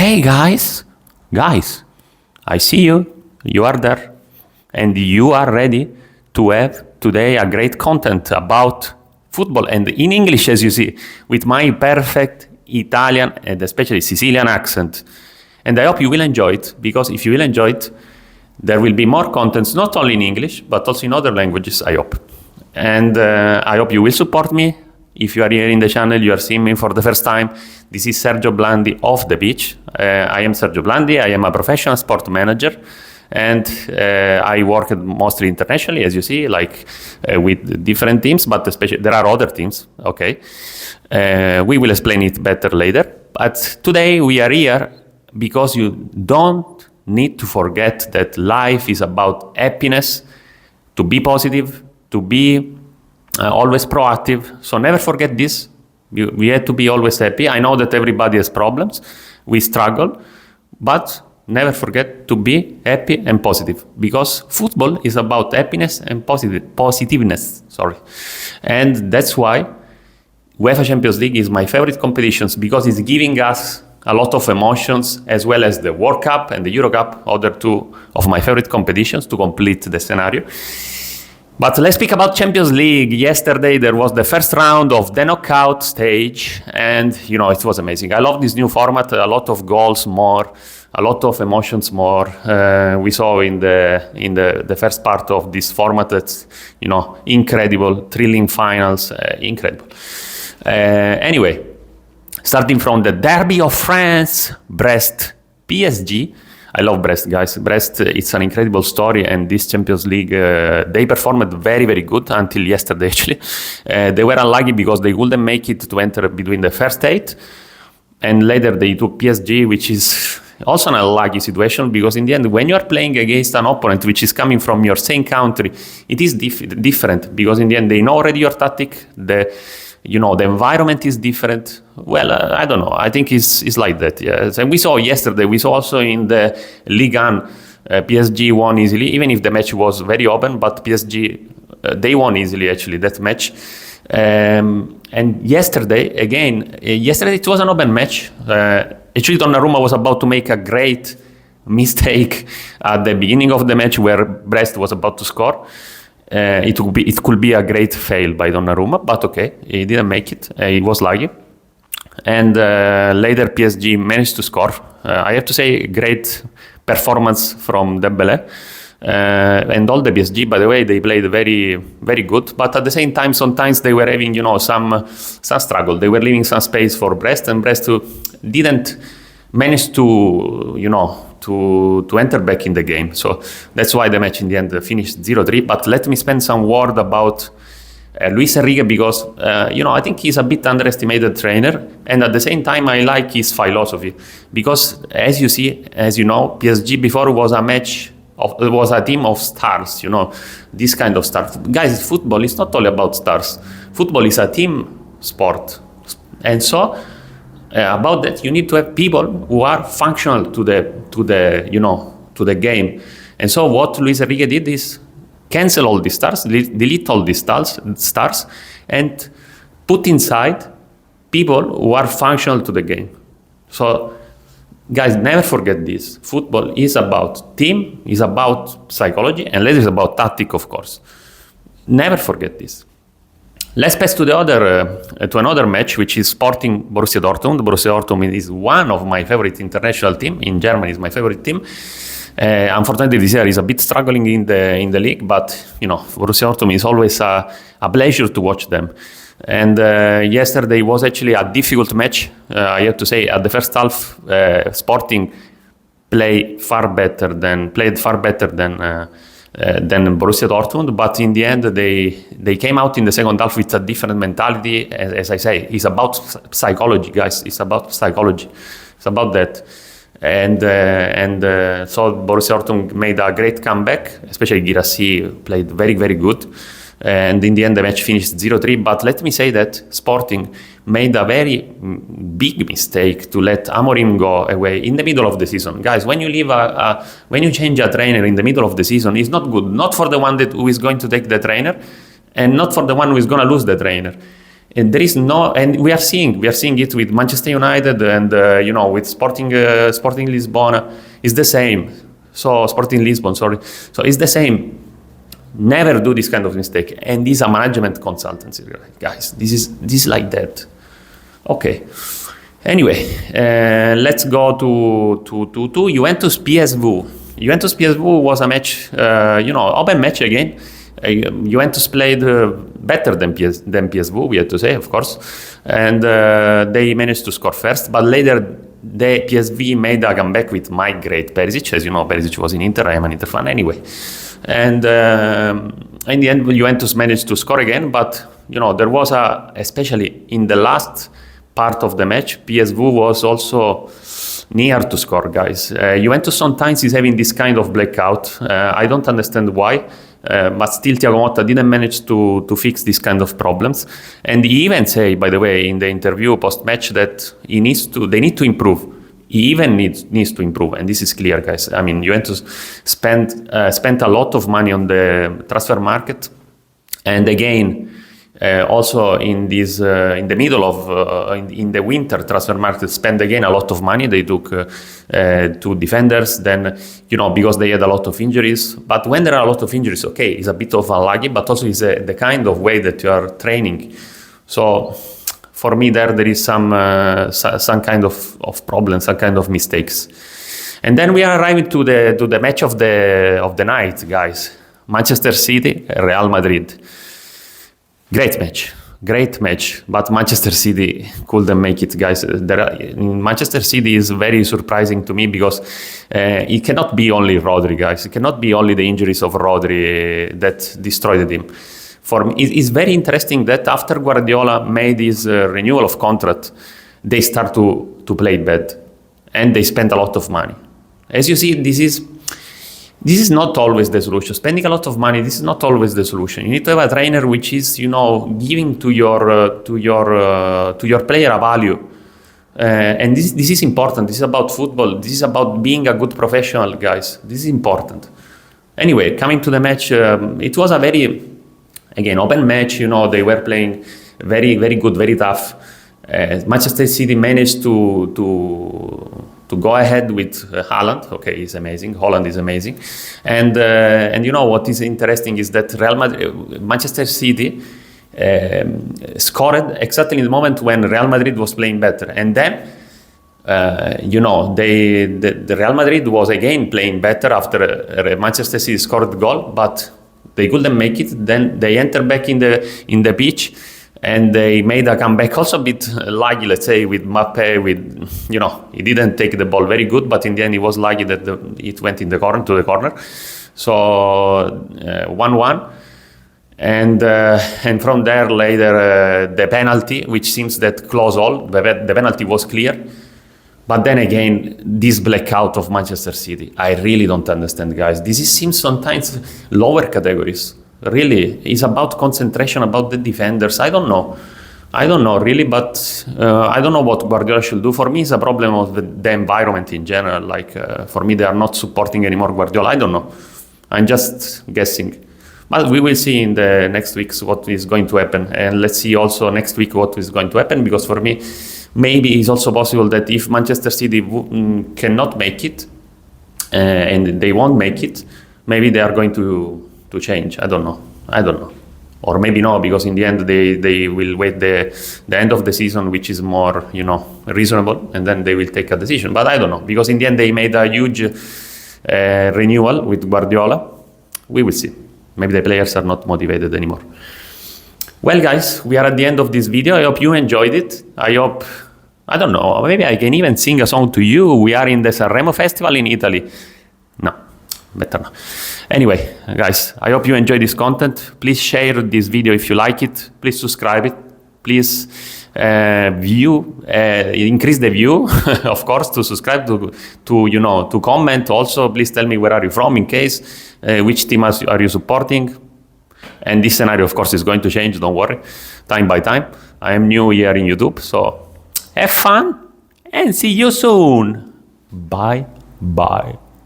Hey guys, I see you. You are there, and you are ready to have today a great content about football and in English, as you see, with my perfect Italian and especially Sicilian accent. And I hope you will enjoy it, because if you will enjoy it, there will be more contents, not only in English, but also in other languages, I hope. And I hope you will support me. If you are here in the channel, you are seeing me for the first time. This is Sergio Blandi off the pitch. I am Sergio Blandi. I am a professional sport manager. And I work mostly internationally, as you see, like with different teams, but especially there are other teams, okay? We will explain it better later. But today we are here because you don't need to forget that life is about happiness, to be positive, to be always proactive. So never forget this. We have to be always happy. I know that everybody has problems. We struggle, but never forget to be happy and positive, because football is about happiness and positiveness. And that's why UEFA Champions League is my favorite competitions, because it's giving us a lot of emotions, as well as the World Cup and the Euro Cup, other two of my favorite competitions to complete the scenario. But let's speak about Champions League. Yesterday there was the first round of the knockout stage, and it was amazing. I love this new format. A lot of goals more, a lot of emotions more. We saw in the first part of this format that's incredible, thrilling finals, incredible. Anyway, starting from the Derby of France, Brest PSG. I love Brest, guys. Brest, it's an incredible story, and this Champions League, they performed very, very good until yesterday, actually. They were unlucky because they couldn't make it to enter between the first eight, and later they took PSG, which is also an unlucky situation, because in the end, when you are playing against an opponent which is coming from your same country, it is different, because in the end, they know already your tactic, the environment is different. Well, I don't know. I think it's like that, yes. And we saw yesterday, we saw also in the Ligue 1, PSG won easily, even if the match was very open, but PSG, they won easily, actually, that match. And yesterday it was an open match. Actually, Donnarumma was about to make a great mistake at the beginning of the match where Brest was about to score. It could be a great fail by Donnarumma, but okay, he didn't make it. He was lucky. And later PSG managed to score. I have to say, great performance from Dembélé. And all the PSG, by the way, they played very, very good. But at the same time, sometimes they were having, some struggle. They were leaving some space for Brest, and Brest didn't manage to, to enter back in the game. So that's why the match in the end finished 0-3. But let me spend some word about Luis Enrique, because, I think he's a bit underestimated trainer. And at the same time, I like his philosophy. Because as you know, PSG before was a team of stars, this kind of stars. Guys, football is not all about stars. Football is a team sport. And so, about that, you need to have people who are functional to the game. And so what Luis Enrique did is cancel all these stars, delete all these stars, and put inside people who are functional to the game. So, guys, never forget this. Football is about team, is about psychology, and later is about tactic, of course. Never forget this. Let's pass to another match, which is Sporting Borussia Dortmund. Borussia Dortmund is one of my favorite international team. In Germany, is my favorite team. Unfortunately, this year is a bit struggling in the league, but Borussia Dortmund is always a pleasure to watch them. And yesterday was actually a difficult match. I have to say, at the first half, Sporting played far better than Borussia Dortmund, but in the end they came out in the second half with a different mentality. As I say, it's about psychology, guys. It's about psychology. It's about that. And so Borussia Dortmund made a great comeback, especially Guirassy played very, very good. And in the end, the match finished 0-3. But let me say that Sporting made a very big mistake to let Amorim go away in the middle of the season. Guys, when you leave when you change a trainer in the middle of the season, it's not good. Not for the one who is going to take the trainer, and not for the one who is going to lose the trainer. And there is no, and we are seeing it with Manchester United and with Sporting Lisbona. It's the same. So Sporting Lisbon, sorry. So it's the same. Never do this kind of mistake. And this is a management consultancy, guys. This is like that. Okay. Anyway, let's go to Juventus PSV. Juventus PSV was a match, open match again. Juventus played better than PSV, we have to say, of course, and they managed to score first, but later the PSV made a comeback with my great Perisic. As you know, Perisic was in Inter, I am an Inter fan anyway, and in the end Juventus managed to score again, but there was especially in the last part of the match, PSV was also near to score, guys. Juventus sometimes is having this kind of blackout. I don't understand why. But still Thiago Motta didn't manage to fix this kind of problems. And he even say, by the way, in the interview post-match that they need to improve. He even needs to improve. And this is clear, guys. I mean, Juventus spent a lot of money on the transfer market. And again, also in the middle of in the winter transfer market, spent again a lot of money. They took 2 defenders, then because they had a lot of injuries. But when there are a lot of injuries, okay, it's a bit of a laggy, but also it's the kind of way that you are training. So for me, there is some kind of problem, some kind of mistakes. And then we are arriving to the match of the night, guys. Manchester City, Real Madrid. Great match, but Manchester City couldn't make it, guys. Manchester City is very surprising to me because it cannot be only Rodri, guys. It cannot be only the injuries of Rodri that destroyed him. For me, it's very interesting that after Guardiola made his renewal of contract, they start to play bad, and they spend a lot of money. As you see, this is not always the solution. Spending a lot of money, this is not always the solution. You need to have a trainer which is, giving to your player a value. And this is important. This is about football. This is about being a good professional, guys. This is important. Anyway, coming to the match, it was a very, again, open match. They were playing very, very good, very tough. Manchester City managed to go ahead with Haaland. Okay, he's amazing. Holland is amazing. And what is interesting is that Manchester City scored exactly in the moment when Real Madrid was playing better. And then, the Real Madrid was again playing better after Manchester City scored the goal, but they couldn't make it. Then they entered back in the pitch. And they made a comeback, also a bit laggy, let's say, with Mbappe. He didn't take the ball very good, but in the end, it was laggy that it went to the corner. So 1-1, and from there later the penalty, which seems that close all. The penalty was clear, but then again, this blackout of Manchester City, I really don't understand, guys. This seems sometimes lower categories. Really, it's about concentration, about the defenders. I don't know really, but I don't know what Guardiola should do. For me, it's a problem of the environment in general. Like, for me, they are not supporting anymore Guardiola. I don't know. I'm just guessing. But we will see in the next weeks what is going to happen. And let's see also next week what is going to happen, because for me, maybe it's also possible that if Manchester City cannot make it, and they won't make it, maybe they are going to change. I don't know, or maybe no, because in the end they will wait the end of the season, which is more reasonable, and then they will take a decision. But I don't know, because in the end they made a huge renewal with Guardiola. We will see. Maybe the players are not motivated anymore. Well, guys, we are at the end of this video. I hope you enjoyed it. I don't know, maybe I can even sing a song to you. We are in the Sanremo Festival in Italy. No, better not. Anyway, guys, I hope you enjoyed this content. Please share this video if you like it. Please subscribe it. Please increase the view, of course, to subscribe, to comment. Also, please tell me where are you from, in case, which team are you supporting. And this scenario, of course, is going to change. Don't worry, time by time. I am new here in YouTube, so have fun and see you soon. Bye.